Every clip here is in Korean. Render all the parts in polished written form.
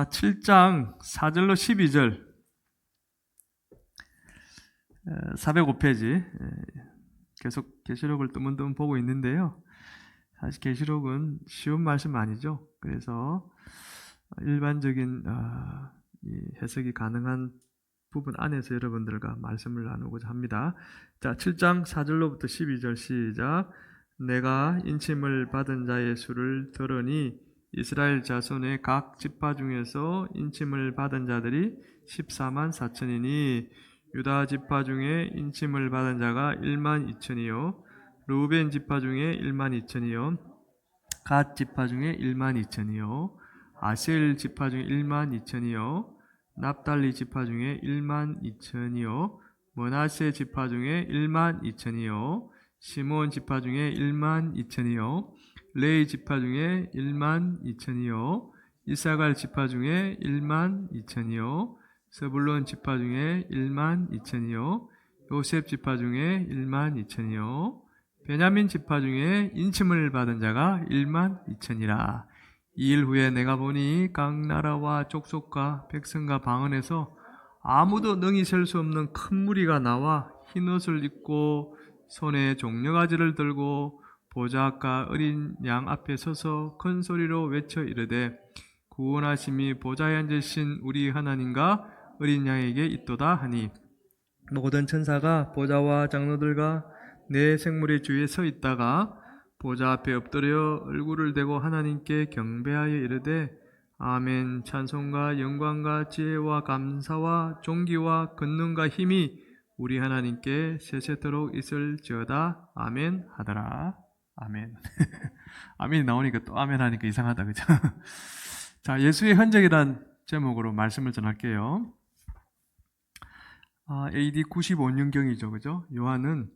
7장 4절로 12절 405페이지 계속 계시록을 뜨문뜨문 보고 있는데요. 사실 계시록은 쉬운 말씀 아니죠. 그래서 일반적인 해석이 가능한 부분 안에서 여러분들과 말씀을 나누고자 합니다. 자, 7장 4절로부터 12절 시작. 내가 인침을 받은 자의 수를 들으니 이스라엘 자손의 각 지파 중에서 인침을 받은 자들이 14만 4천이니 유다 지파 중에 인침을 받은 자가 1만 2천이요 루벤 지파 중에 1만 2천이요 갓 지파 중에 1만 2천이요 아셀 지파 중에 1만 2천이요 납달리 지파 중에 1만 2천이요 므낫세 지파 중에 1만 2천이요 시몬 지파 중에 1만 2천이요 레위 지파 중에 1만 2천이요 이사갈 지파 중에 1만 2천이요 스불론 지파 중에 1만 2천이요 요셉 지파 중에 1만 2천이요 베냐민 지파 중에 인침을 받은 자가 1만 2천이라. 이 일 후에 내가 보니 각 나라와 족속과 백성과 방언에서 아무도 능히 셀 수 없는 큰 무리가 나와 흰옷을 입고 손에 종려가지를 들고 보좌과 어린 양 앞에 서서 큰 소리로 외쳐 이르되 구원하심이 보좌에 앉으신 우리 하나님과 어린 양에게 있도다 하니 모든 천사가 보좌와 장로들과 내 생물의 주위에 서 있다가 보좌 앞에 엎드려 얼굴을 대고 하나님께 경배하여 이르되 아멘. 찬송과 영광과 지혜와 감사와 존귀와 권능과 힘이 우리 하나님께 세세토록 있을지어다. 아멘 하더라. 아멘. 아멘이 나오니까 또 아멘 하니까 이상하다, 그죠? 자, 예수의 흔적이란 제목으로 말씀을 전할게요. AD 95년경이죠, 그죠? 요한은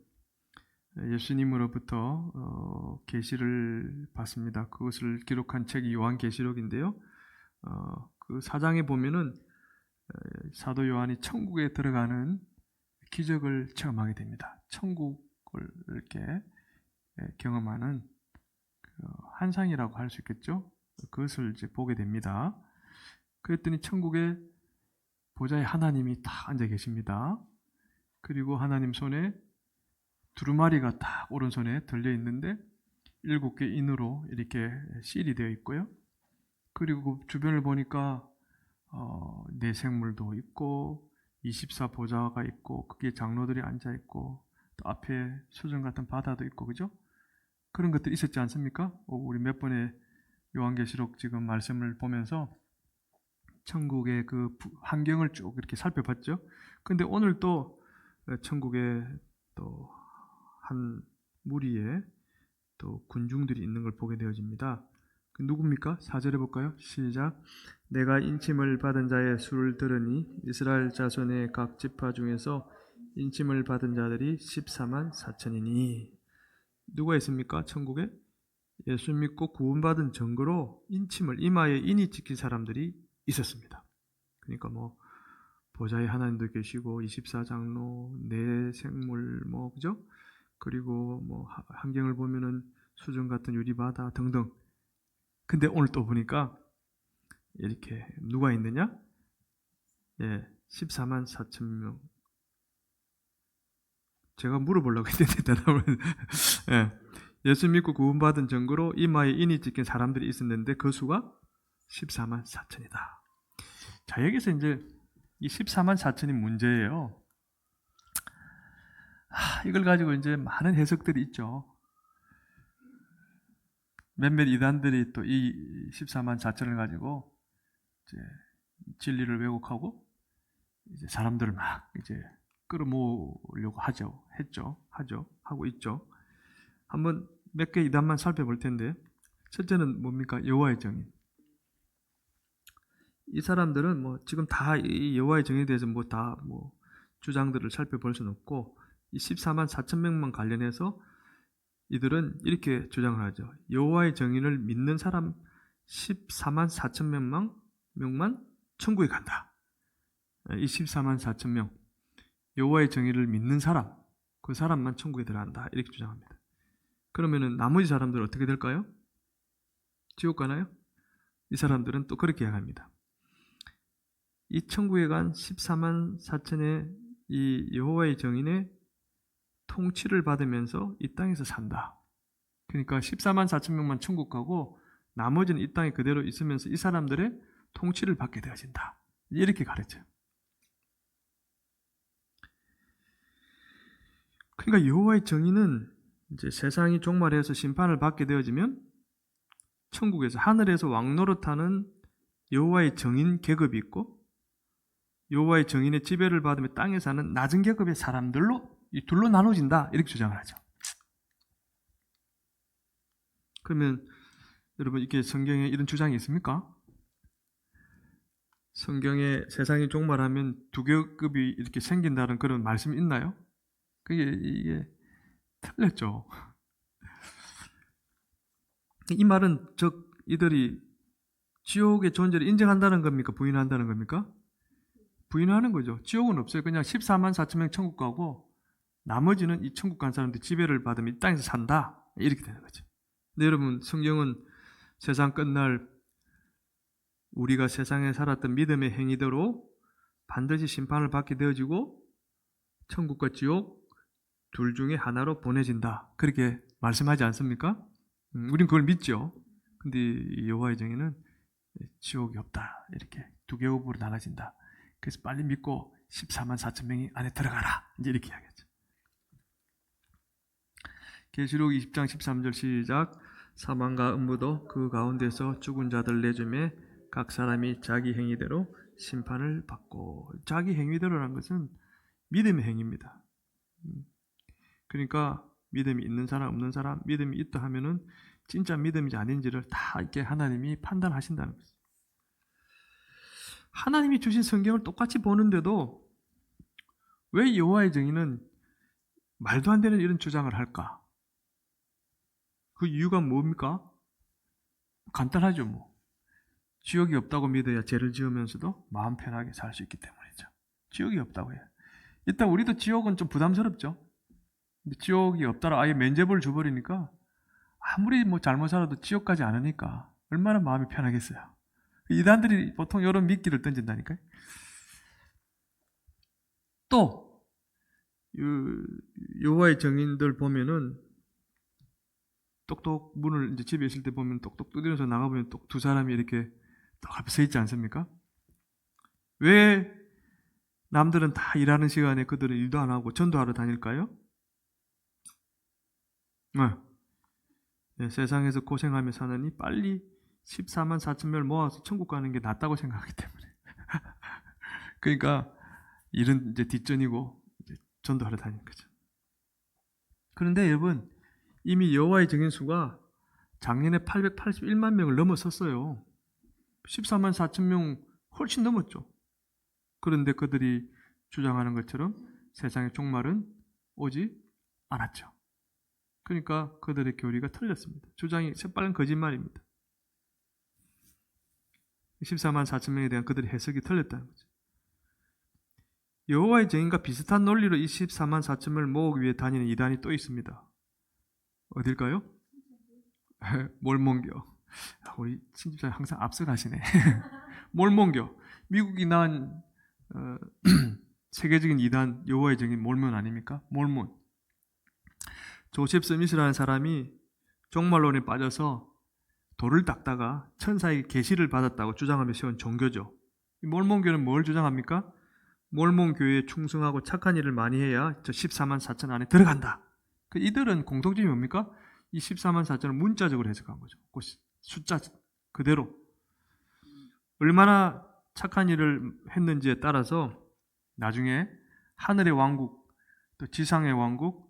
예수님으로부터 계시를 받습니다. 그것을 기록한 책이 요한계시록인데요. 그 4장에 보면은 사도 요한이 천국에 들어가는 기적을 체험하게 됩니다. 천국을 이렇게 경험하는 환상이라고 할 수 있겠죠. 그것을 이제 보게 됩니다. 그랬더니 천국에 보좌에 하나님이 딱 앉아 계십니다. 그리고 하나님 손에 두루마리가 딱 오른손에 들려 있는데 7개 인으로 이렇게 실이 되어 있고요. 그리고 주변을 보니까 내생물도 있고 24 보좌가 있고 거기에 장로들이 앉아 있고 또 앞에 수정 같은 바다도 있고, 그죠? 그런 것들이 있었지 않습니까? 우리 몇 번의 요한계시록 지금 말씀을 보면서 천국의 그 환경을 쭉 이렇게 살펴봤죠. 근데 오늘 또 천국에 또 한 무리의 또 군중들이 있는 걸 보게 되어집니다. 그 누굽니까? 4절에 볼까요? 시작. 내가 인침을 받은 자의 수를 들으니 이스라엘 자손의 각 지파 중에서 인침을 받은 자들이 14만 4천이니. 누가 있습니까? 천국에? 예수 믿고 구원받은 증거로 인침을 이마에 인이 찍힌 사람들이 있었습니다. 그러니까 뭐 보좌에 하나님도 계시고 24장로, 내 생물 그죠? 그리고 뭐 환경을 보면은 수정 같은 유리바다 등등. 근데 오늘 또 보니까 이렇게 누가 있느냐? 14만 4천 명. 제가 물어보려고 했는데 대답을 예수 믿고 구원받은 증거로 이마에 인이 찍힌 사람들이 있었는데 그 수가 14만 4천이다. 자, 여기서 이제 이 14만 4천이 문제예요. 이걸 가지고 이제 많은 해석들이 있죠. 몇몇 이단들이 또 이 14만 4천을 가지고 이제 진리를 왜곡하고 이제 사람들을 막 이제 끌어모으려고 하고 있죠. 한번 몇 개 이단만 살펴볼 텐데, 첫째는 뭡니까? 여호와의 정인. 이 사람들은 뭐 지금 다 이 여호와의 정인에 대해서 주장들을 살펴볼 수는 없고, 이 14만 4천 명만 관련해서 이들은 이렇게 주장을 하죠. 여호와의 정인을 믿는 사람 14만 4천 명만 천국에 간다. 이 14만 4천 명, 여호와의 정인을 믿는 사람, 그 사람만 천국에 들어간다. 이렇게 주장합니다. 그러면은 나머지 사람들은 어떻게 될까요? 지옥 가나요? 이 사람들은 또 그렇게 이야기합니다. 이 천국에 간 14만 4천의 이 여호와의 정인의 통치를 받으면서 이 땅에서 산다. 그러니까 14만 4천 명만 천국 가고 나머지는 이 땅에 그대로 있으면서 이 사람들의 통치를 받게 되어진다. 이렇게 가르쳐요. 그러니까 여호와의 정의는 이제 세상이 종말해서 심판을 받게 되어지면 천국에서 하늘에서 왕노릇하는 여호와의 정인 계급이 있고 여호와의 정인의 지배를 받으며 땅에 사는 낮은 계급의 사람들로 이 둘로 나눠진다. 이렇게 주장을 하죠. 그러면 여러분 이게 성경에 이런 주장이 있습니까? 성경에 세상이 종말하면 두 계급이 이렇게 생긴다는 그런 말씀이 있나요? 이게 틀렸죠. 이 말은 이들이 지옥의 존재를 인정한다는 겁니까? 부인한다는 겁니까? 부인하는 거죠. 지옥은 없어요. 그냥 14만 4천 명 천국 가고 나머지는 이 천국 간 사람들이 지배를 받으면 이 땅에서 산다. 이렇게 되는 거죠. 근데 여러분 성경은 세상 끝날 우리가 세상에 살았던 믿음의 행위대로 반드시 심판을 받게 되어지고 천국과 지옥 둘 중에 하나로 보내진다. 그렇게 말씀하지 않습니까? 우린 그걸 믿죠. 근데 여호와의 정의는 지옥이 없다. 이렇게 두 계급으로 나눠진다. 그래서 빨리 믿고 14만 4천 명이 안에 들어가라. 이제 이렇게 이야기하죠. 계시록 20장 13절 시작. 사망과 음부도 그 가운데서 죽은 자들 내주매 각 사람이 자기 행위대로 심판을 받고. 자기 행위대로라는 것은 믿음의 행위입니다. 그러니까 믿음이 있는 사람 없는 사람 믿음이 있다 하면은 진짜 믿음인지 아닌지를 다 이렇게 하나님이 판단하신다는 거죠. 하나님이 주신 성경을 똑같이 보는데도 왜 여호와의 정의는 말도 안 되는 이런 주장을 할까? 그 이유가 뭡니까? 간단하죠 뭐. 지옥이 없다고 믿어야 죄를 지으면서도 마음 편하게 살 수 있기 때문이죠. 지옥이 없다고 해요. 일단 우리도 지옥은 좀 부담스럽죠. 근데 지옥이 없다라 아예 면죄부를 줘버리니까 아무리 뭐 잘못 살아도 지옥 가지 않으니까 얼마나 마음이 편하겠어요. 이단들이 보통 이런 미끼를 던진다니까요. 또 여호와의 정인들 보면은 똑똑 문을 이제 집에 있을 때 보면 똑똑 두드려서 나가보면 또 두 사람이 이렇게 딱 앞에 서 있지 않습니까? 왜 남들은 다 일하는 시간에 그들은 일도 안 하고 전도하러 다닐까요? 네, 세상에서 고생하며 사느니 빨리 14만 4천 명을 모아서 천국 가는 게 낫다고 생각하기 때문에. 그러니까 일은 이제 뒷전이고 이제 전도하러 다니는 거죠. 그런데 여러분 이미 여호와의 정인수가 작년에 881만 명을 넘어섰어요. 14만 4천 명 훨씬 넘었죠. 그런데 그들이 주장하는 것처럼 세상의 종말은 오지 않았죠. 그러니까 그들의 교리가 틀렸습니다. 주장이 새빨간 거짓말입니다. 14만 4천 명에 대한 그들의 해석이 틀렸다는 거죠. 여호와의 정인과 비슷한 논리로 24만 4천 명을 모으기 위해 다니는 이단이 또 있습니다. 어딜까요? 몰몬교. 우리 친집사님 항상 앞서가시네. 몰몬교. 미국이 낳은 세계적인 이단 여호와의 정인 몰몬 아닙니까? 몰몬. 조셉 스미스라는 사람이 종말론에 빠져서 돌을 닦다가 천사의 계시를 받았다고 주장하며 세운 종교죠. 몰몬교는 뭘 주장합니까? 몰몬교에 충성하고 착한 일을 많이 해야 저 14만 4천 안에 들어간다. 이들은 공통점이 뭡니까? 이 14만 4천을 문자적으로 해석한 거죠. 그 숫자 그대로. 얼마나 착한 일을 했는지에 따라서 나중에 하늘의 왕국, 또 지상의 왕국,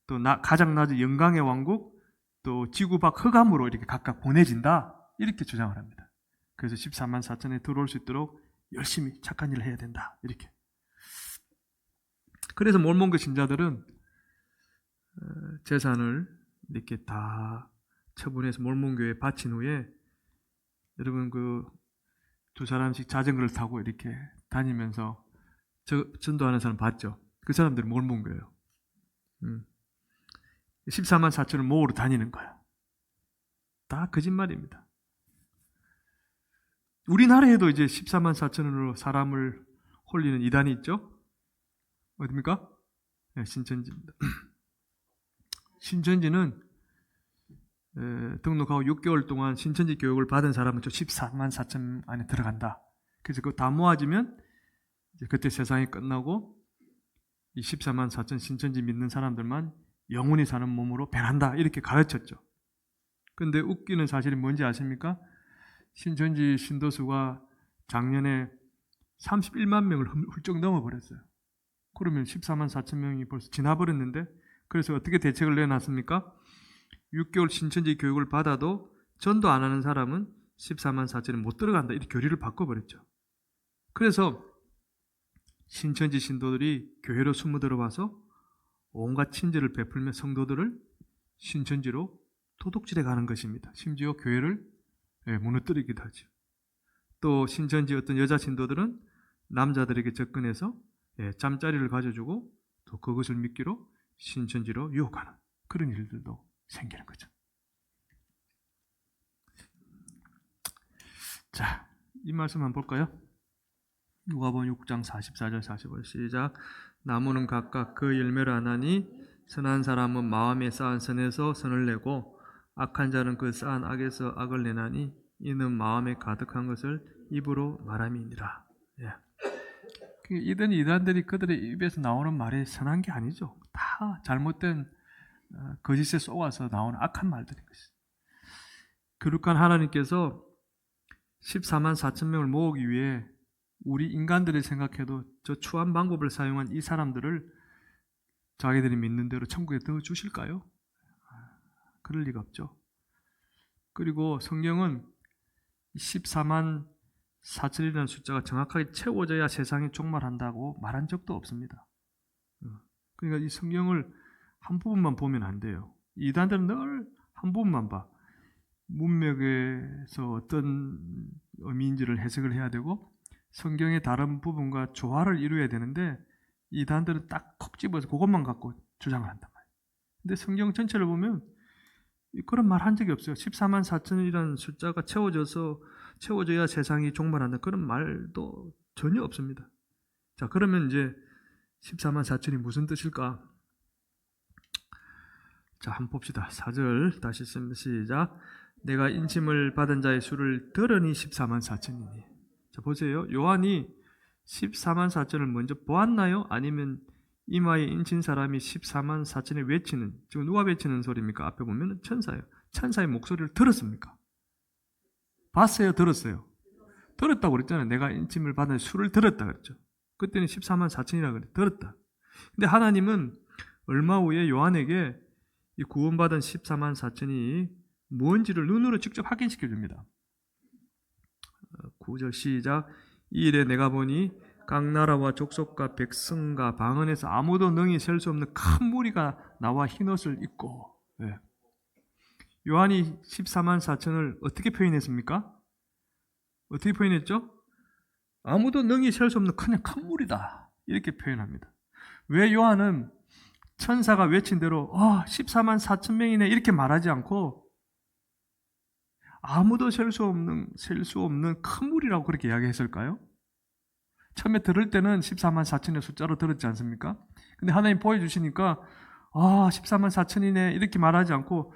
또 가장 낮은 영광의 왕국, 또 지구 밖 흑암으로 이렇게 각각 보내진다. 이렇게 주장을 합니다. 그래서 14만 4천에 들어올 수 있도록 열심히 착한 일을 해야 된다. 이렇게. 그래서 몰몬교 신자들은 재산을 이렇게 다 처분해서 몰몬교에 바친 후에 여러분 그 두 사람씩 자전거를 타고 이렇게 다니면서 전도하는 사람 봤죠? 그 사람들은 몰몬교예요. 14만 4천을 모으러 다니는 거야. 다 거짓말입니다. 우리나라에도 이제 14만 4천으로 사람을 홀리는 이단이 있죠. 어디입니까? 네, 신천지입니다. 신천지는 등록하고 6개월 동안 신천지 교육을 받은 사람은 14만 4천 안에 들어간다. 그래서 그거 다 모아지면 이제 그때 세상이 끝나고 이 14만 4천 신천지 믿는 사람들만 영원히 사는 몸으로 변한다. 이렇게 가르쳤죠. 근데 웃기는 사실이 뭔지 아십니까? 신천지 신도수가 작년에 31만 명을 훌쩍 넘어버렸어요. 그러면 14만 4천 명이 벌써 지나버렸는데, 그래서 어떻게 대책을 내놨습니까? 6개월 신천지 교육을 받아도 전도 안 하는 사람은 14만 4천에 못 들어간다. 이렇게 교리를 바꿔버렸죠. 그래서 신천지 신도들이 교회로 숨어 들어와서 온갖 친절을 베풀며 성도들을 신천지로 도둑질해 가는 것입니다. 심지어 교회를 무너뜨리기도 하죠. 또 신천지 어떤 여자 신도들은 남자들에게 접근해서 잠자리를 가져주고 또 그것을 미끼로 신천지로 유혹하는 그런 일들도 생기는 거죠. 자, 이 말씀 한번 볼까요? 누가복음 6장 44절 45절 시작. 나무는 각각 그 열매를 안하니 선한 사람은 마음에 쌓은 선에서 선을 내고 악한 자는 그 쌓은 악에서 악을 내나니 이는 마음에 가득한 것을 입으로 말함이니라. 예. 이단들이 그들의 입에서 나오는 말이 선한 게 아니죠. 다 잘못된 거짓에 쏘아서 나오는 악한 말들인 것이죠. 거룩한 하나님께서 14만 4천 명을 모으기 위해 우리 인간들이 생각해도 저 추한 방법을 사용한 이 사람들을 자기들이 믿는 대로 천국에 넣어 주실까요? 그럴 리가 없죠. 그리고 성경은 14만 4천이라는 숫자가 정확하게 채워져야 세상이 종말한다고 말한 적도 없습니다. 그러니까 이 성경을 한 부분만 보면 안 돼요. 이단들은 늘 한 부분만 봐. 문맥에서 어떤 의미인지를 해석을 해야 되고 성경의 다른 부분과 조화를 이루어야 되는데 이단들은 딱 콕 집어서 그것만 갖고 주장을 한단 말이에요. 근데 성경 전체를 보면 그런 말 한 적이 없어요. 14만 4천이라는 숫자가 채워져야 세상이 종말한다. 그런 말도 전혀 없습니다. 자, 그러면 이제 14만 4천이 무슨 뜻일까? 자, 한번 봅시다. 4절 다시 읽습니다. 시작. 내가 인침을 받은 자의 수를 들으니 14만 4천이니. 자, 보세요. 요한이 14만 4천을 먼저 보았나요? 아니면 이마에 인친 사람이 14만 4천을 외치는, 지금 누가 외치는 소리입니까? 앞에 보면 천사예요. 천사의 목소리를 들었습니까? 봤어요? 들었어요? 들었다고 그랬잖아요. 내가 인침을 받은 수를 들었다 그랬죠. 그때는 14만 4천이라고 그랬죠. 들었다. 근데 하나님은 얼마 후에 요한에게 이 구원받은 14만 4천이 뭔지를 눈으로 직접 확인시켜 줍니다. 9절 시작. 이 일에 내가 보니 각 나라와 족속과 백성과 방언에서 아무도 능히 셀 수 없는 큰 무리가 나와 흰옷을 입고. 네. 요한이 14만 4천을 어떻게 표현했습니까? 어떻게 표현했죠? 아무도 능히 셀 수 없는 그냥 큰 무리다. 이렇게 표현합니다. 왜 요한은 천사가 외친 대로 14만 4천 명이네 이렇게 말하지 않고 아무도 셀 수 없는 큰 무리라고 그렇게 이야기했을까요? 처음에 들을 때는 14만 4천의 숫자로 들었지 않습니까? 근데 하나님 보여주시니까 14만 4천이네 이렇게 말하지 않고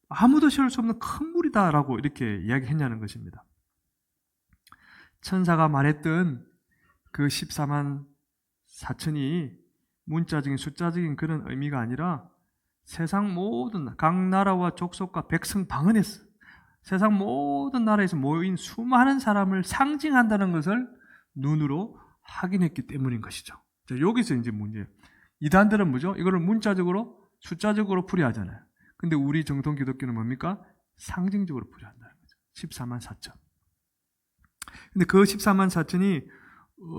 아무도 셀 수 없는 큰 무리다라고 이렇게 이야기했냐는 것입니다. 천사가 말했던 그 14만 4천이 문자적인 숫자적인 그런 의미가 아니라 세상 모든 각 나라와 족속과 백성 방언에서 세상 모든 나라에서 모인 수많은 사람을 상징한다는 것을 눈으로 확인했기 때문인 것이죠. 자, 여기서 이제 문제예요. 이단들은 뭐죠? 이거를 문자적으로 숫자적으로 풀이하잖아요. 근데 우리 정통 기독교는 뭡니까? 상징적으로 풀이한다는 거죠. 14만 4천. 근데 그 14만 4천이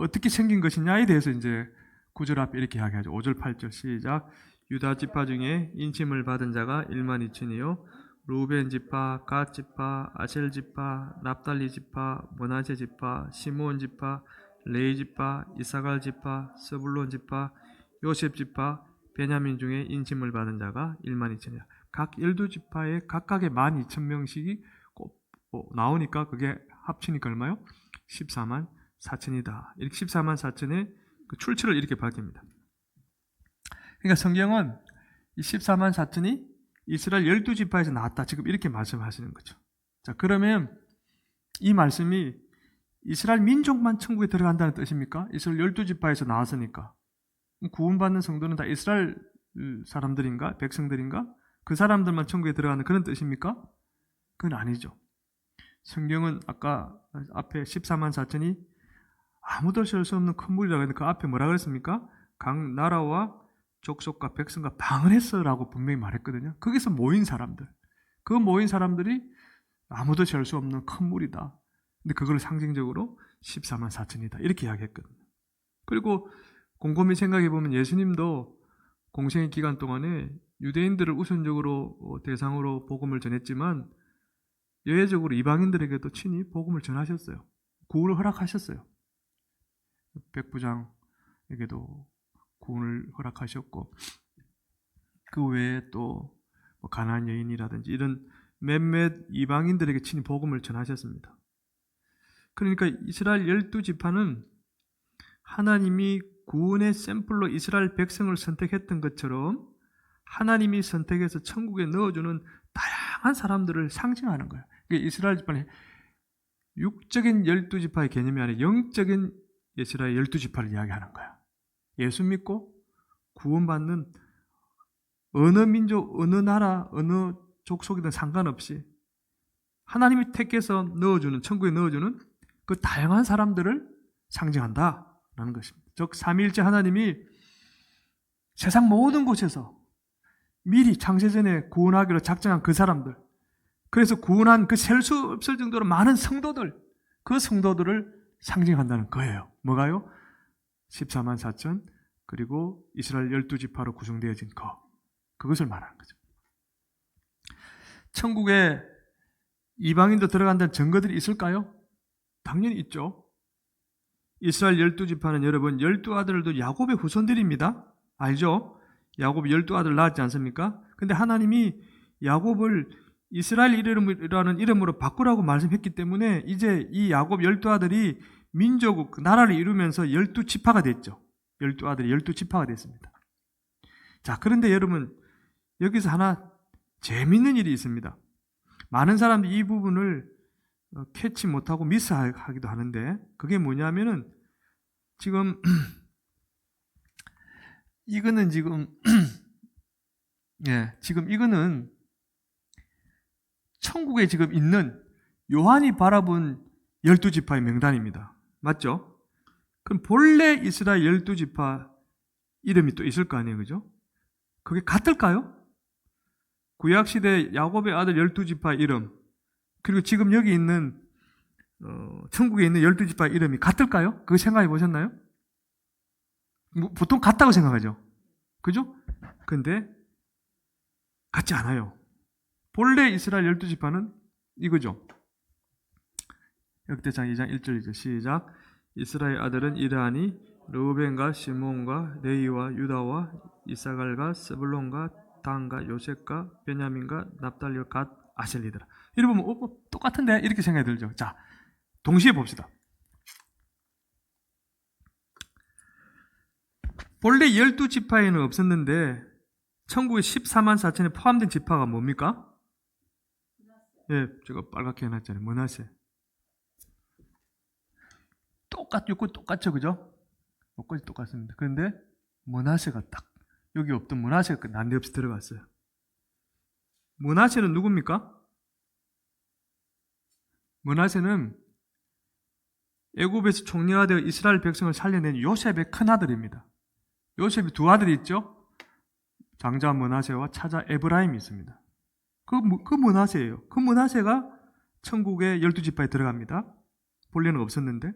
어떻게 생긴 것이냐에 대해서 이제 9절 앞에 이렇게 이야기하죠. 5절 8절 시작. 유다 지파 중에 인침을 받은 자가 1만 2천이요 루벤 지파, 갓 지파, 아셀 지파, 납달리 지파, 므낫세 지파, 시므온 지파, 레위 지파, 이사갈 지파, 스불론 지파, 요셉 지파, 베냐민 중에 인침을 받은 자가 1만 2천이야. 각 12지파에 각각의 12,000명씩이 꼭 나오니까 그게 합치니까 얼마요? 14만 4천이다. 이렇게 14만 4천의 그 출처를 이렇게 밝힙니다. 그러니까 성경은 이 14만 4천이 이스라엘 12지파에서 나왔다. 지금 이렇게 말씀하시는 거죠. 자, 그러면 이 말씀이 이스라엘 민족만 천국에 들어간다는 뜻입니까? 이스라엘 12지파에서 나왔으니까. 구원받는 성도는 다 이스라엘 사람들인가? 백성들인가? 그 사람들만 천국에 들어가는 그런 뜻입니까? 그건 아니죠. 성경은 아까 앞에 14만 4천이 아무도 셀 수 없는 큰 물이라고 했는데 그 앞에 뭐라 그랬습니까? 각 나라와 족속과 백성과 방언했어라고 분명히 말했거든요. 거기서 모인 사람들. 그 모인 사람들이 아무도 셀 수 없는 큰 물이다. 근데 그걸 상징적으로 14만 4천이다. 이렇게 이야기했거든요. 그리고 곰곰이 생각해 보면 예수님도 공생의 기간 동안에 유대인들을 우선적으로 대상으로 복음을 전했지만 예외적으로 이방인들에게도 친히 복음을 전하셨어요. 구원을 허락하셨어요. 백부장에게도 구원을 허락하셨고 그 외에 또 가나안 여인이라든지 이런 몇몇 이방인들에게 친히 복음을 전하셨습니다. 그러니까 이스라엘 12지파는 하나님이 구원의 샘플로 이스라엘 백성을 선택했던 것처럼 하나님이 선택해서 천국에 넣어주는 다양한 사람들을 상징하는 거예요. 이스라엘 지파는 육적인 12지파의 개념이 아니라 영적인 이스라엘 12지파를 이야기하는 거야. 예수 믿고 구원받는 어느 민족, 어느 나라, 어느 족속이든 상관없이 하나님이 택해서 넣어주는, 천국에 넣어주는 그 다양한 사람들을 상징한다라는 것입니다. 즉 삼위일체 하나님이 세상 모든 곳에서 미리 창세전에 구원하기로 작정한 그 사람들, 그래서 구원한 그 셀 수 없을 정도로 많은 성도들, 그 성도들을 상징한다는 거예요. 뭐가요? 14만 4천 그리고 이스라엘 12지파로 구성되어진 그것을 말하는 거죠. 천국에 이방인도 들어간다는 증거들이 있을까요? 당연히 있죠. 이스라엘 12지파는 여러분 12아들도 야곱의 후손들입니다. 알죠? 야곱 12아들 낳았지 않습니까? 근데 하나님이 야곱을 이스라엘 이름이라는 이름으로 바꾸라고 말씀했기 때문에 이제 이 야곱 12아들이 민족, 나라를 이루면서 12지파가 됐죠. 12아들이 12지파가 됐습니다. 자, 그런데 여러분 여기서 하나 재밌는 일이 있습니다. 많은 사람들이 이 부분을 캐치 못하고 미스하기도 하는데 그게 뭐냐면은 지금 이거는 지금 지금 이거는 천국에 지금 있는 요한이 바라본 12지파의 명단입니다. 맞죠? 그럼 본래 이스라엘 12지파 이름이 또 있을 거 아니에요. 그죠? 그게 같을까요? 구약시대 야곱의 아들 12지파 이름 그리고 지금 여기 있는 천국에 있는 12지파 이름이 같을까요? 그거 생각해 보셨나요? 보통 같다고 생각하죠. 그죠? 근데 같지 않아요. 본래 이스라엘 12지파는 이거죠. 역대상 2장 1절이죠. 시작. 이스라엘 아들은 이러하니 르우벤과 시몬과 레위와 유다와 이사갈과 스불론과 단과 요셉과 베냐민과 납달리와 갓 아셀리더라. 이렇게 보면 똑같은데 이렇게 생각이 들죠. 자, 동시에 봅시다. 본래 12지파에는 없었는데 천국에 14만 4천에 포함된 지파가 뭡니까? 예, 제가 빨갛게 해놨잖아요. 므낫세. 똑같죠, 그죠? 여기까지 똑같습니다. 그런데 므낫세가 딱 여기 없던 므낫세가 난데없이 들어갔어요. 므낫세는 누굽니까? 므낫세는 애굽에서 총리가 되어 이스라엘 백성을 살려낸 요셉의 큰아들입니다. 요셉이 두 아들이 있죠? 장자 므낫세와 차자 에브라임이 있습니다. 그 므낫세예요. 그 므낫세가 천국의 12지파에 들어갑니다. 본래는 없었는데.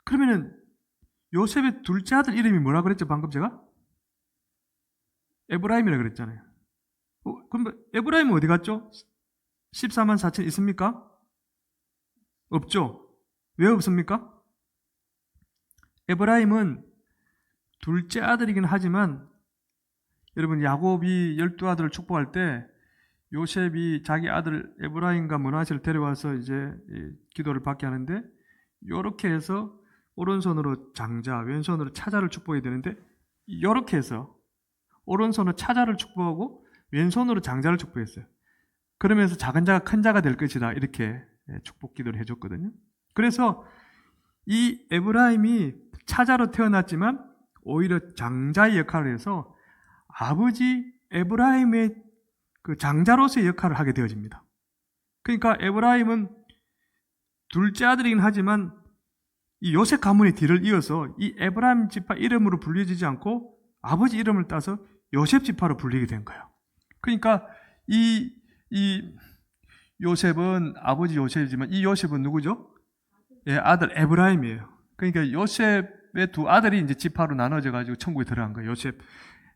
그러면은 요셉의 둘째 아들 이름이 뭐라 그랬죠? 방금 제가? 에브라임이라 그랬잖아요. 그럼 에브라임은 어디 갔죠? 14만 4천 있습니까? 없죠. 왜 없습니까? 에브라임은 둘째 아들이긴 하지만 여러분 야곱이 12아들을 축복할 때 요셉이 자기 아들 에브라임과 므낫세를 데려와서 이제 기도를 받게 하는데, 요렇게 해서 오른손으로 장자, 왼손으로 차자를 축복해야 되는데, 요렇게 해서 오른손으로 차자를 축복하고 왼손으로 장자를 축복했어요. 그러면서 작은 자가 큰 자가 될 것이다, 이렇게 축복 기도를 해줬거든요. 그래서 이 에브라임이 차자로 태어났지만 오히려 장자의 역할을 해서 아버지 에브라임의 그 장자로서의 역할을 하게 되어집니다. 그러니까 에브라임은 둘째 아들이긴 하지만 이 요셉 가문의 뒤를 이어서 이 에브라임 지파 이름으로 불리지 않고 아버지 이름을 따서 요셉 지파로 불리게 된 거예요. 그러니까 이 요셉은 아버지 요셉이지만 이 요셉은 누구죠? 예, 아들 에브라임이에요. 그러니까 요셉의 두 아들이 이제 지파로 나눠져 가지고 천국에 들어간 거예요. 요셉,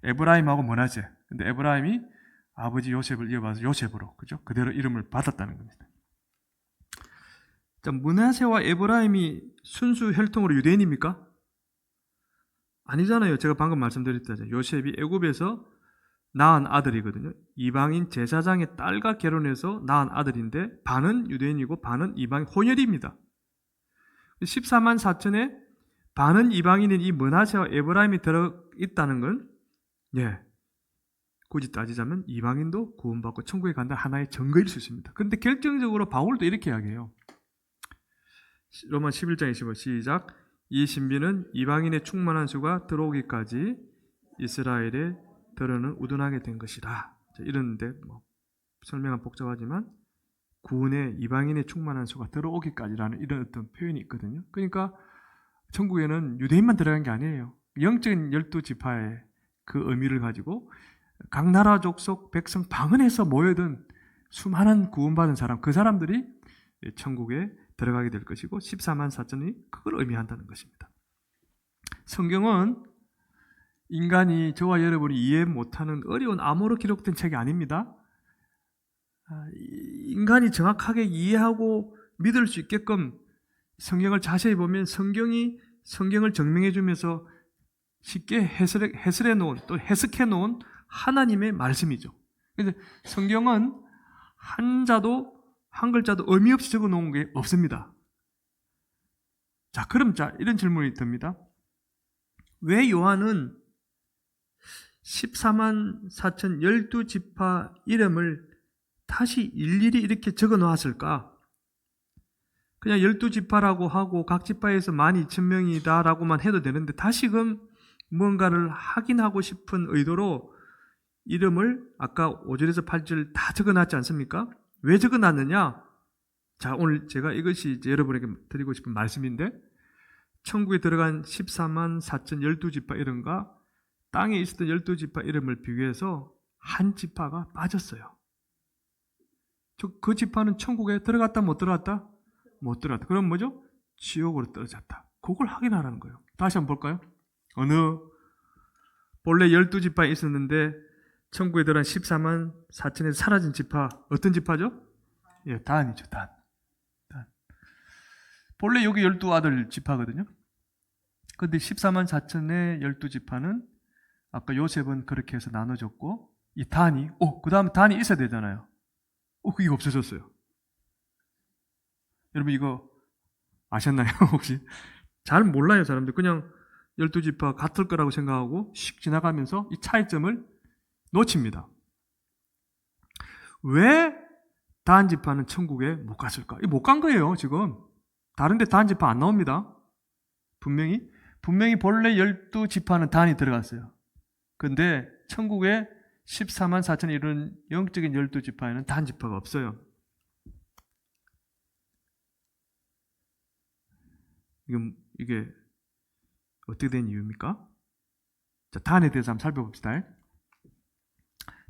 에브라임하고 므낫세. 근데 에브라임이 아버지 요셉을 이어받아서 요셉으로, 그죠? 그대로 이름을 받았다는 겁니다. 자, 므낫세와 에브라임이 순수 혈통으로 유대인입니까? 아니잖아요. 제가 방금 말씀드렸잖아요. 요셉이 애굽에서 낳은 아들이거든요. 이방인 제사장의 딸과 결혼해서 낳은 아들인데 반은 유대인이고 반은 이방인, 혼혈입니다. 14만 4천에 반은 이방인인 이 므낫세와 에브라임이 들어있다는 건, 예, 굳이 따지자면 이방인도 구원받고 천국에 간다 하나의 증거일 수 있습니다. 그런데 결정적으로 바울도 이렇게 이야기해요. 로마 11장 25 시작. 이 신비는 이방인의 충만한 수가 들어오기까지 이스라엘에 들어는 우둔하게 된 것이다. 이러는데 설명은 복잡하지만 구원에 이방인의 충만한 수가 들어오기까지라는 이런 어떤 표현이 있거든요. 그러니까 천국에는 유대인만 들어간 게 아니에요. 영적인 12지파의 그 의미를 가지고 각 나라 족속 백성 방언에서 모여든 수많은 구원받은 사람, 그 사람들이 천국에 들어가게 될 것이고 14만 4천이 그걸 의미한다는 것입니다. 성경은 인간이, 저와 여러분이 이해 못하는 어려운 암호로 기록된 책이 아닙니다. 인간이 정확하게 이해하고 믿을 수 있게끔 성경을 자세히 보면 성경이 성경을 증명해 주면서 쉽게 해설해 놓은, 또 해석해 놓은 하나님의 말씀이죠. 그래서 성경은 한 글자도 의미 없이 적어 놓은 게 없습니다. 자, 그럼 이런 질문이 듭니다. 왜 요한은 14만 4천 12지파 이름을 다시 일일이 이렇게 적어 놓았을까? 그냥 12지파라고 하고 각 지파에서 12,000명이다라고만 해도 되는데 다시금 무언가를 확인하고 싶은 의도로 이름을 아까 5절에서 8절 다 적어놨지 않습니까? 왜 적어놨느냐? 자, 오늘 제가 이것이 이제 여러분에게 드리고 싶은 말씀인데, 천국에 들어간 14만 4천 12지파 이름과 땅에 있었던 12지파 이름을 비교해서 한 지파가 빠졌어요. 그 지파는 천국에 들어갔다 못 들어갔다? 못 들어갔다. 그럼 뭐죠? 지옥으로 떨어졌다. 그걸 확인하라는 거예요. 다시 한번 볼까요? 본래 12지파에 있었는데 천국에 들어간 14만 4천에서 사라진 지파, 어떤 지파죠? 예, 단이죠, 단. 본래 여기 12아들 지파거든요. 근데 14만 4천의 12지파는 아까 요셉은 그렇게 해서 나눠졌고, 이 단이, 그 다음에 단이 있어야 되잖아요. 그게 없어졌어요. 여러분 이거 아셨나요? 혹시? 잘 몰라요, 사람들. 그냥 12지파 같을 거라고 생각하고 씩 지나가면서 이 차이점을 놓칩니다. 왜 단지파는 천국에 못 갔을까? 못 간 거예요, 지금. 다른데 단지파 안 나옵니다. 분명히 본래 12지파는 단이 들어갔어요. 근데 천국에 14만 4천에 이른 영적인 12지파에는 단지파가 없어요. 이게 어떻게 된 이유입니까? 자, 단에 대해서 한번 살펴봅시다.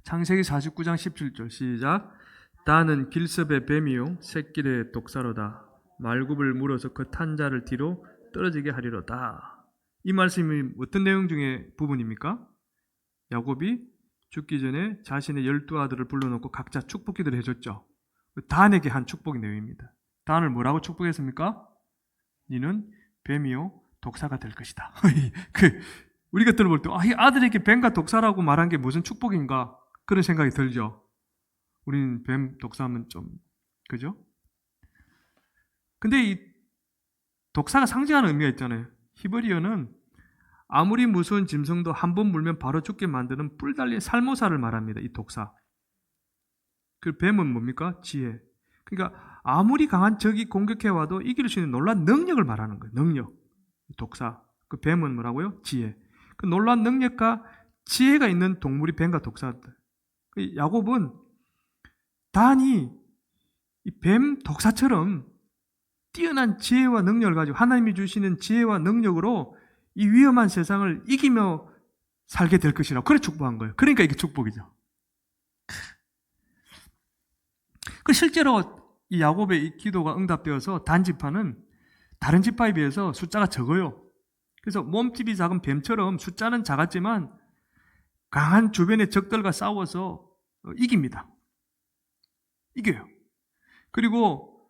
창세기 49장 17절 시작. 단은 길섭의 뱀이요 새끼의 독사로다. 말굽을 물어서 그 탄 자를 뒤로 떨어지게 하리로다. 이 말씀이 어떤 내용 중에 부분입니까? 야곱이 죽기 전에 자신의 12아들을 불러놓고 각자 축복 기도를 해줬죠. 단에게 한 축복의 내용입니다. 단을 뭐라고 축복했습니까? 너는 뱀이요 독사가 될 것이다. 우리가 들어볼 때 이 아들에게 뱀과 독사라고 말한 게 무슨 축복인가? 그런 생각이 들죠. 우리는 뱀 독사하면 좀 그죠? 근데 이 독사가 상징하는 의미가 있잖아요. 히브리어는 아무리 무서운 짐승도 한 번 물면 바로 죽게 만드는 뿔 달린 살모사를 말합니다. 이 독사. 그 뱀은 뭡니까? 지혜. 그러니까 아무리 강한 적이 공격해와도 이길 수 있는 놀라운 능력을 말하는 거예요. 능력. 독사. 그 뱀은 뭐라고요? 지혜. 그 놀라운 능력과 지혜가 있는 동물이 뱀과 독사다. 야곱은 단이 이 뱀 독사처럼 뛰어난 지혜와 능력을 가지고 하나님이 주시는 지혜와 능력으로 이 위험한 세상을 이기며 살게 될 것이라고 그래 축복한 거예요. 그러니까 이게 축복이죠. 그 실제로 이 야곱의 이 기도가 응답되어서 단 지파는 다른 지파에 비해서 숫자가 적어요. 그래서 몸집이 작은 뱀처럼 숫자는 작았지만 강한 주변의 적들과 싸워서 이깁니다. 이겨요. 그리고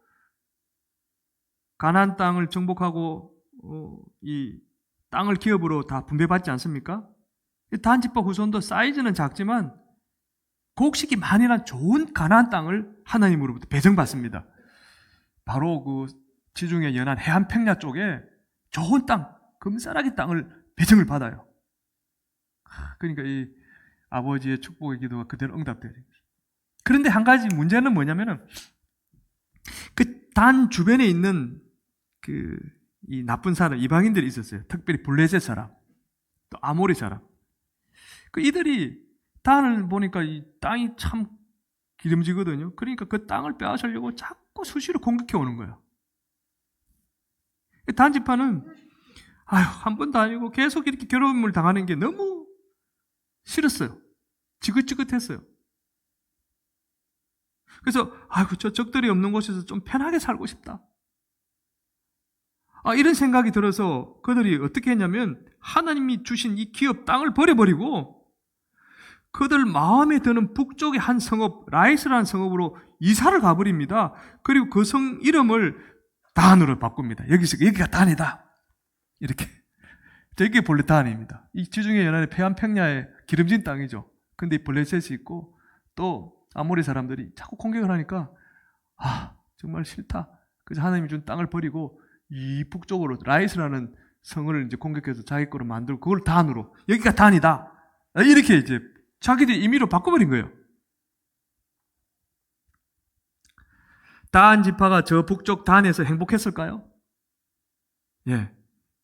가나안 땅을 정복하고 이 땅을 기업으로 다 분배받지 않습니까? 단 지파 후손도 사이즈는 작지만 곡식이 많이 난 좋은 가나안 땅을 하나님으로부터 배정받습니다. 바로 그 지중해 연안 해안 평야 쪽에 좋은 땅, 금싸라기 땅을 배정을 받아요. 그러니까 이 아버지의 축복의 기도가 그대로 응답돼요. 그런데 한 가지 문제는 뭐냐면은 그 단 주변에 있는 이 나쁜 사람, 이방인들이 있었어요. 특별히 블레셋 사람, 또 아모리 사람. 이들이 단을 보니까 이 땅이 참 기름지거든요. 그러니까 그 땅을 빼앗으려고 자꾸 수시로 공격해 오는 거예요. 단 지파는 한 번도 아니고 계속 이렇게 괴로움을 당하는 게 너무 싫었어요. 지긋지긋했어요. 그래서 저 적들이 없는 곳에서 좀 편하게 살고 싶다. 이런 생각이 들어서 그들이 어떻게 했냐면 하나님이 주신 이 기업 땅을 버려버리고 그들 마음에 드는 북쪽의 한 성읍 라이스라는 성읍으로 이사를 가버립니다. 그리고 그 성 이름을 단으로 바꿉니다. 여기가 단이다. 이렇게. 이게 본래 단입니다. 이 지중해 연안의 해안 평야의 기름진 땅이죠. 근데 이 블레셋이 있고 또 아모리 사람들이 자꾸 공격을 하니까 정말 싫다. 그래서 하나님이 준 땅을 버리고 이 북쪽으로 라이스라는 성을 이제 공격해서 자기 거로 만들고 그걸 단으로 여기가 단이다. 이렇게 이제 자기들이 임의로 바꿔버린 거예요. 단 지파가 저 북쪽 단에서 행복했을까요? 예,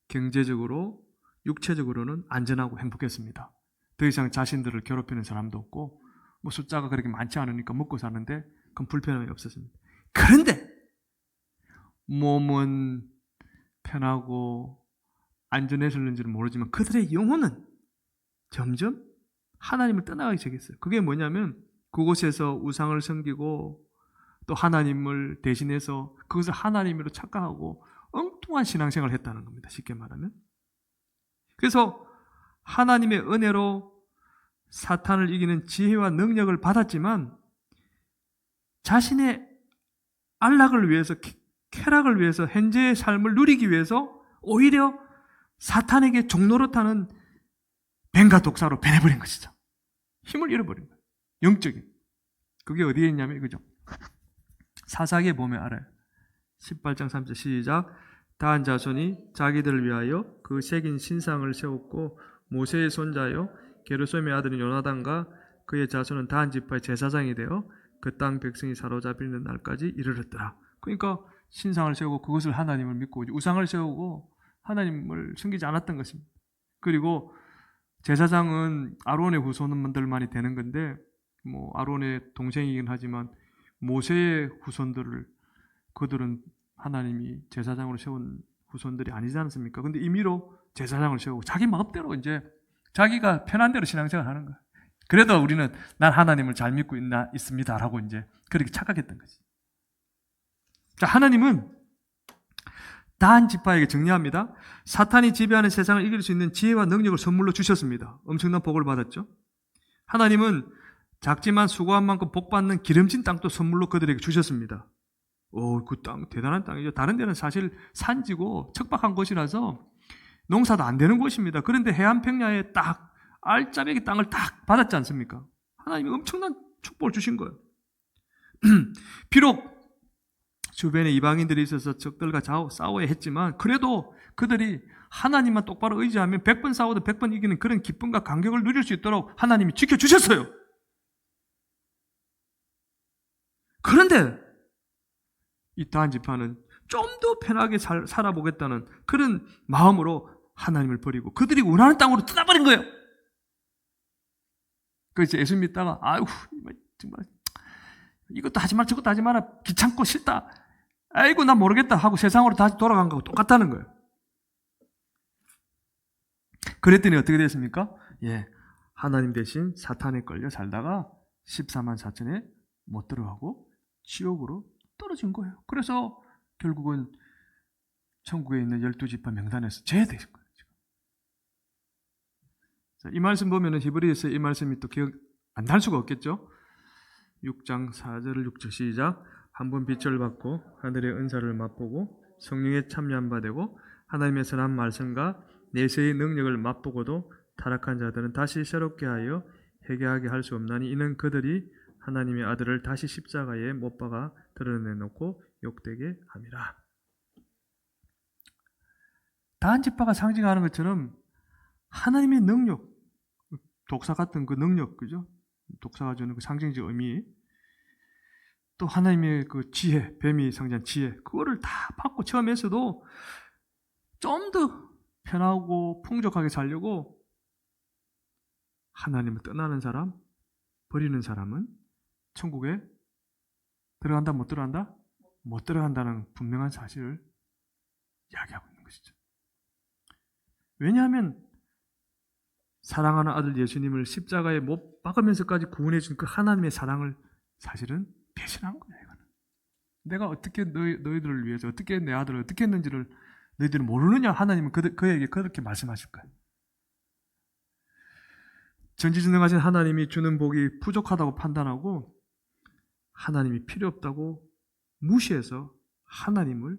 경제적으로 육체적으로는 안전하고 행복했습니다. 더 이상 자신들을 괴롭히는 사람도 없고 숫자가 그렇게 많지 않으니까 먹고 사는데 그건 불편함이 없었습니다. 그런데 몸은 편하고 안전했을는지는 모르지만 그들의 영혼은 점점 하나님을 떠나가기 시작했어요. 그게 뭐냐면 그곳에서 우상을 섬기고 또 하나님을 대신해서 그것을 하나님으로 착각하고 엉뚱한 신앙생활을 했다는 겁니다. 쉽게 말하면. 그래서 하나님의 은혜로 사탄을 이기는 지혜와 능력을 받았지만 자신의 안락을 위해서, 쾌락을 위해서, 현재의 삶을 누리기 위해서 오히려 사탄에게 종노릇하는 뱀과 독사로 변해버린 것이죠. 힘을 잃어버린 거예요. 영적인. 그게 어디에 있냐면 이거죠. 사사기에 보면 알아요. 18장 3절 시작. 다한 자손이 자기들을 위하여 그 새긴 신상을 세웠고 모세의 손자요 게르솜의 아들인 요나단과 그의 자손은 다한 지파의 제사장이 되어 그 땅 백성이 사로잡히는 날까지 이르렀더라. 그러니까 신상을 세우고 그것을 하나님을 믿고 우상을 세우고 하나님을 섬기지 않았던 것입니다. 그리고 제사장은 아론의 후손들만이 되는 건데 아론의 동생이긴 하지만 모세의 후손들을 그들은 하나님이 제사장으로 세운 후손들이 아니지 않습니까? 근데 임의로 제사장을 세우고 자기 마음대로 이제 자기가 편한 대로 신앙생활 하는 거야. 그래도 우리는 난 하나님을 잘 믿고 있습니다라고 이제 그렇게 착각했던 거지. 자, 하나님은 단 지파에게 정리합니다. 사탄이 지배하는 세상을 이길 수 있는 지혜와 능력을 선물로 주셨습니다. 엄청난 복을 받았죠. 하나님은 작지만 수고한 만큼 복받는 기름진 땅도 선물로 그들에게 주셨습니다. 그 땅 대단한 땅이죠. 다른 데는 사실 산지고 척박한 곳이라서 농사도 안 되는 곳입니다. 그런데 해안 평야에 딱 알짜배기 땅을 딱 받았지 않습니까? 하나님이 엄청난 축복을 주신 거예요. 비록 주변에 이방인들이 있어서 적들과 싸워야 했지만 그래도 그들이 하나님만 똑바로 의지하면 100번 싸워도 100번 이기는 그런 기쁨과 감격을 누릴 수 있도록 하나님이 지켜주셨어요. 그런데 이 다한 지파는 좀 더 편하게 살아보겠다는 그런 마음으로 하나님을 버리고 그들이 원하는 땅으로 떠나버린 거예요. 그래서 예수 믿다가 아이고 정말 이것도 하지 마라 저것도 하지 마라 귀찮고 싫다 아이고 나 모르겠다 하고 세상으로 다시 돌아간 거하고 똑같다는 거예요. 그랬더니 어떻게 됐습니까? 예, 하나님 대신 사탄에 걸려 살다가 14만 4천에 못 들어가고 지옥으로 떨어진 거예요. 그래서 결국은 천국에 있는 12지파 명단에서 제외되신 거예요. 자, 이 말씀 보면은 히브리에서 이 말씀이 또 기억 안 날 수가 없겠죠? 6장 4절 6절 시작. 한번 빛을 받고 하늘의 은사를 맛보고 성령에 참여한 바 되고 하나님의 선한 말씀과 내세의 능력을 맛보고도 타락한 자들은 다시 새롭게 하여 회개하게 할 수 없나니 이는 그들이 하나님의 아들을 다시 십자가에 못 박아 드러내놓고 욕되게 함이라. 다한 지파가 상징하는 것처럼 하나님의 능력, 독사 같은 그 능력, 그죠? 독사가 주는 그 상징적 의미, 또 하나님의 그 지혜, 뱀이 상징한 지혜, 그거를 다 받고 처음에서도 좀 더 편하고 풍족하게 살려고 하나님을 떠나는 사람, 버리는 사람은 천국에 들어간다, 못 들어간다? 못 들어간다는 분명한 사실을 이야기하고 있는 것이죠. 왜냐하면 사랑하는 아들 예수님을 십자가에 못 박으면서까지 구원해 준 그 하나님의 사랑을 사실은 배신한 거예요. 이거는. 내가 어떻게 너희들을 위해서 어떻게 내 아들을 어떻게 했는지를 너희들은 모르느냐? 하나님은 그에게 그렇게 말씀하실 거예요. 전지전능하신 하나님이 주는 복이 부족하다고 판단하고 하나님이 필요 없다고 무시해서 하나님을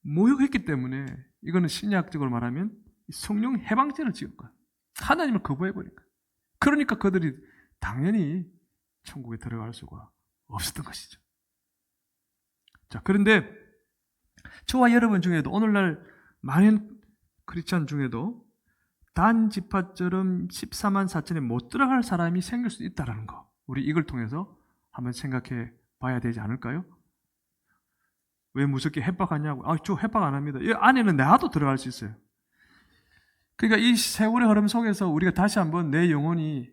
모욕했기 때문에 이거는 신약적으로 말하면 성령 해방죄를 지은 거예요. 하나님을 거부해버린 거예요. 그러니까 그들이 당연히 천국에 들어갈 수가 없었던 것이죠. 자, 그런데 저와 여러분 중에도 오늘날 많은 크리스찬 중에도 단 지파처럼 14만 4천에 못 들어갈 사람이 생길 수 있다는 거, 우리 이걸 통해서 한번 생각해 봐야 되지 않을까요? 왜 무섭게 협박하냐고. 저 협박 안 합니다. 이 안에는 나도 들어갈 수 있어요. 그러니까 이 세월의 흐름 속에서 우리가 다시 한번 내 영혼이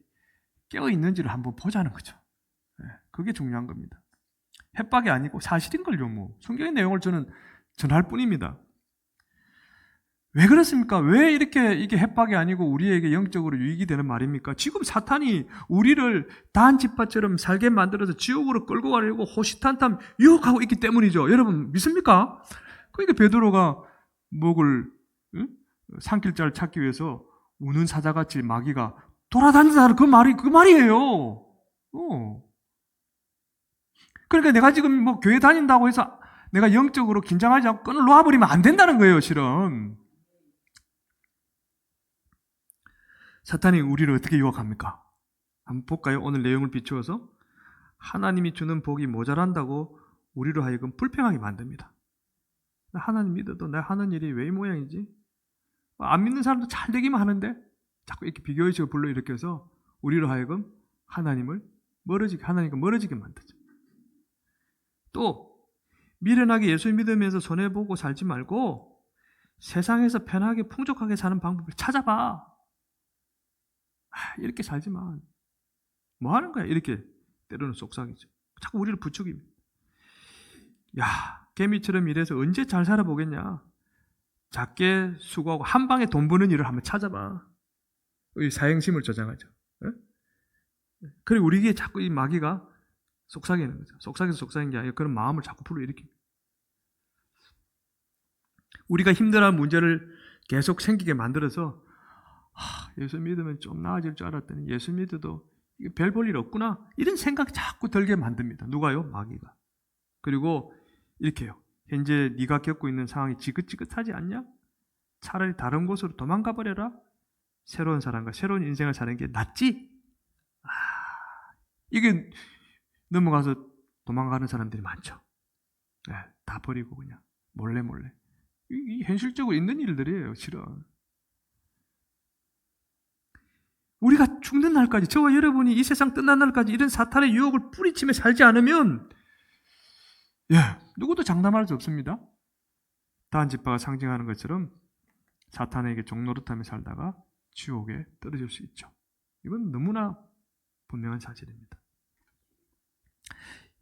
깨어 있는지를 한번 보자는 거죠. 그게 중요한 겁니다. 협박이 아니고 사실인 걸요. 뭐 성경의 내용을 저는 전할 뿐입니다. 왜 그렇습니까? 왜 이게 협박이 아니고 우리에게 영적으로 유익이 되는 말입니까? 지금 사탄이 우리를 단 지파처럼 살게 만들어서 지옥으로 끌고 가려고 호시탄탄 유혹하고 있기 때문이죠. 여러분 믿습니까? 그러니까 베드로가 목을 삼킬 자를 찾기 위해서 우는 사자같이 마귀가 돌아다닌다는 그 말이에요. 그러니까 내가 지금 뭐 교회 다닌다고 해서 내가 영적으로 긴장하지 않고 끈을 놓아버리면 안 된다는 거예요, 실은. 사탄이 우리를 어떻게 유혹합니까? 한번 볼까요? 오늘 내용을 비추어서 하나님이 주는 복이 모자란다고 우리로 하여금 불평하게 만듭니다. 하나님 믿어도 내가 하는 일이 왜 이 모양이지? 안 믿는 사람도 잘 되기만 하는데 자꾸 이렇게 비교의식을 불러일으켜서 우리로 하여금 하나님과 멀어지게 만들죠. 또 미련하게 예수 믿으면서 손해보고 살지 말고 세상에서 편하게 풍족하게 사는 방법을 찾아봐. 이렇게 살지만 뭐 하는 거야? 이렇게 때로는 속삭이죠. 자꾸 우리를 부추깁니다. 야, 개미처럼 일해서 언제 잘 살아보겠냐? 작게 수고하고 한 방에 돈 버는 일을 한번 찾아봐. 이 사행심을 조장하죠. 그리고 우리에게 자꾸 이 마귀가 속삭이는 거죠. 속삭이는 게 아니라 그런 마음을 자꾸 불러일으킵니다. 우리가 힘들어하는 문제를 계속 생기게 만들어서 예수 믿으면 좀 나아질 줄 알았더니 예수 믿어도 별 볼 일 없구나 이런 생각이 자꾸 들게 만듭니다. 누가요? 마귀가. 그리고 이렇게 해요. 현재 네가 겪고 있는 상황이 지긋지긋하지 않냐? 차라리 다른 곳으로 도망가 버려라. 새로운 사람과 새로운 인생을 사는 게 낫지? 이게 넘어가서 도망가는 사람들이 많죠. 네, 다 버리고 그냥 몰래. 이 현실적으로 있는 일들이에요, 실은. 우리가 죽는 날까지, 저와 여러분이 이 세상 끝난 날까지 이런 사탄의 유혹을 뿌리치며 살지 않으면 누구도 장담할 수 없습니다. 단지파가 상징하는 것처럼 사탄에게 종노릇하며 살다가 지옥에 떨어질 수 있죠. 이건 너무나 분명한 사실입니다.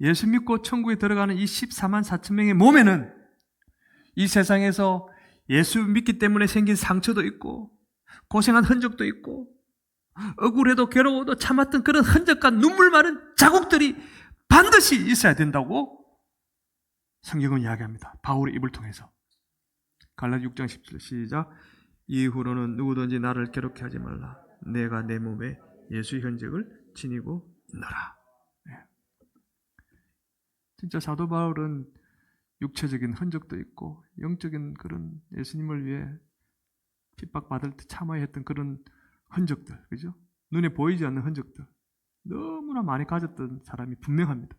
예수 믿고 천국에 들어가는 이 14만 4천 명의 몸에는 이 세상에서 예수 믿기 때문에 생긴 상처도 있고 고생한 흔적도 있고 억울해도 괴로워도 참았던 그런 흔적과 눈물 많은 자국들이 반드시 있어야 된다고 성경은 이야기합니다. 바울의 입을 통해서. 갈라디아 6장 17절 시작. 이후로는 누구든지 나를 괴롭게 하지 말라. 내가 내 몸에 예수의 흔적을 지니고 있노라. 진짜 사도 바울은 육체적인 흔적도 있고 영적인 그런 예수님을 위해 핍박받을 때 참아야 했던 그런 흔적들, 그죠? 눈에 보이지 않는 흔적들 너무나 많이 가졌던 사람이 분명합니다.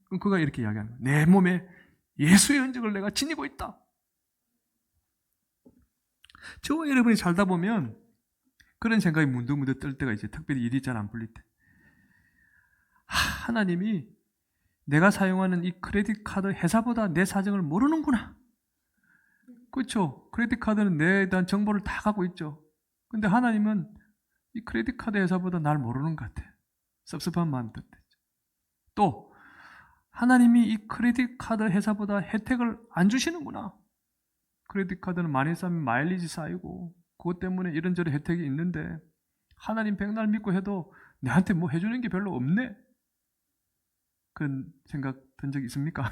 그럼 그가 이렇게 이야기하는 거예요. 내 몸에 예수의 흔적을 내가 지니고 있다. 저와 여러분이 살다 보면 그런 생각이 문득문득 뜰 때가 있어요. 특별히 일이 잘 안 풀릴 때. 하나님이 내가 사용하는 이 크레딧 카드 회사보다 내 사정을 모르는구나. 그렇죠? 크레딧 카드는 내에 대한 정보를 다 갖고 있죠. 근데 하나님은 이 크레딧 카드 회사보다 날 모르는 것 같아. 섭섭한 마음 들 때. 또 하나님이 이 크레딧 카드 회사보다 혜택을 안 주시는구나. 크레딧 카드는 많이 쌓으면 마일리지 쌓이고 그것 때문에 이런저런 혜택이 있는데 하나님 백날 믿고 해도 내한테 뭐 해주는 게 별로 없네. 그런 생각 든 적 있습니까?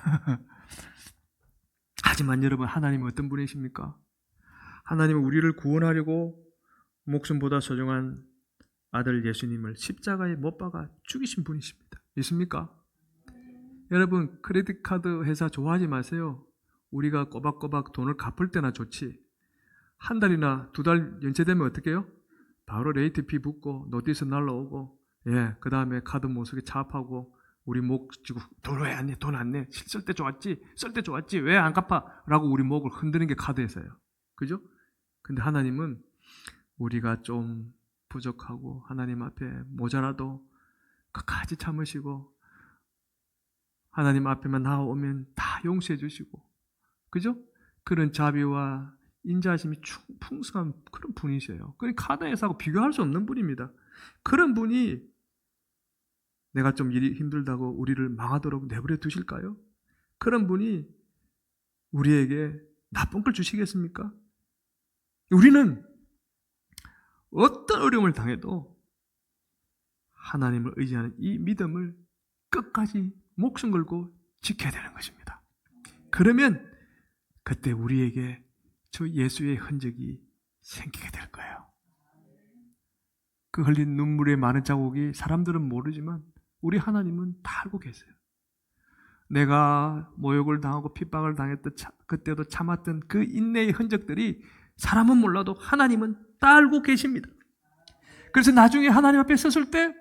하지만 여러분, 하나님은 어떤 분이십니까? 하나님은 우리를 구원하려고 목숨보다 소중한 아들 예수님을 십자가에 못 박아 죽이신 분이십니다. 있습니까? 여러분, 크레딧 카드 회사 좋아하지 마세요. 우리가 꼬박꼬박 돈을 갚을 때나 좋지. 한 달이나 두 달 연체되면 어떻게 해요? 바로 레이트 피 붙고 노티스 날라오고 그 다음에 카드 모습에 차압하고 우리 목 쥐고 돈 왜 안 내? 돈 안 내? 쓸 때 좋았지? 쓸 때 좋았지? 왜 안 갚아? 라고 우리 목을 흔드는 게 카드에서요. 그죠? 근데 하나님은 우리가 좀 부족하고 하나님 앞에 모자라도 끝까지 참으시고 하나님 앞에만 나오면 다 용서해 주시고 그죠? 그런 자비와 인자심이 풍성한 그런 분이세요. 그러니까 카드 회사하고 비교할 수 없는 분입니다. 그런 분이 내가 좀 일이 힘들다고 우리를 망하도록 내버려 두실까요? 그런 분이 우리에게 나쁜 걸 주시겠습니까? 우리는 어떤 어려움을 당해도 하나님을 의지하는 이 믿음을 끝까지 목숨 걸고 지켜야 되는 것입니다. 그러면 그때 우리에게 저 예수의 흔적이 생기게 될 거예요. 그 흘린 눈물의 많은 자국이 사람들은 모르지만 우리 하나님은 다 알고 계세요. 내가 모욕을 당하고 핍박을 당했던 그때도 참았던 그 인내의 흔적들이 사람은 몰라도 하나님은 다 알고 계십니다. 그래서 나중에 하나님 앞에 섰을 때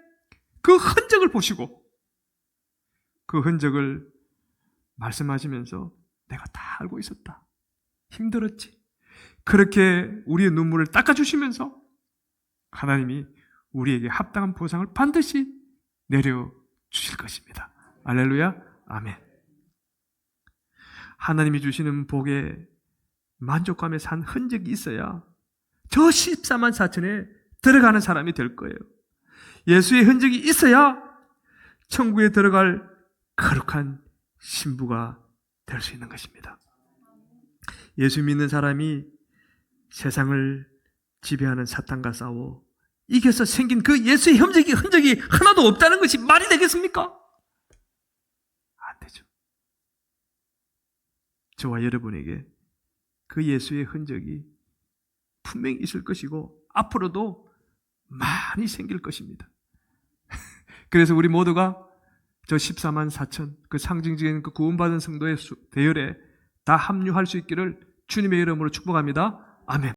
그 흔적을 보시고 그 흔적을 말씀하시면서 내가 다 알고 있었다. 힘들었지. 그렇게 우리의 눈물을 닦아주시면서 하나님이 우리에게 합당한 보상을 반드시 내려주실 것입니다. 할렐루야, 아멘. 하나님이 주시는 복에 만족감에 산 흔적이 있어야 저 14만 4천에 들어가는 사람이 될 거예요. 예수의 흔적이 있어야 천국에 들어갈 거룩한 신부가 될 수 있는 것입니다. 예수 믿는 사람이 세상을 지배하는 사탄과 싸워 이겨서 생긴 그 예수의 흔적이 하나도 없다는 것이 말이 되겠습니까? 안 되죠. 저와 여러분에게 그 예수의 흔적이 분명히 있을 것이고 앞으로도 많이 생길 것입니다. 그래서 우리 모두가 저 14만 4천 그 상징적인 그 구원받은 성도의 대열에 다 합류할 수 있기를 주님의 이름으로 축복합니다. 아멘.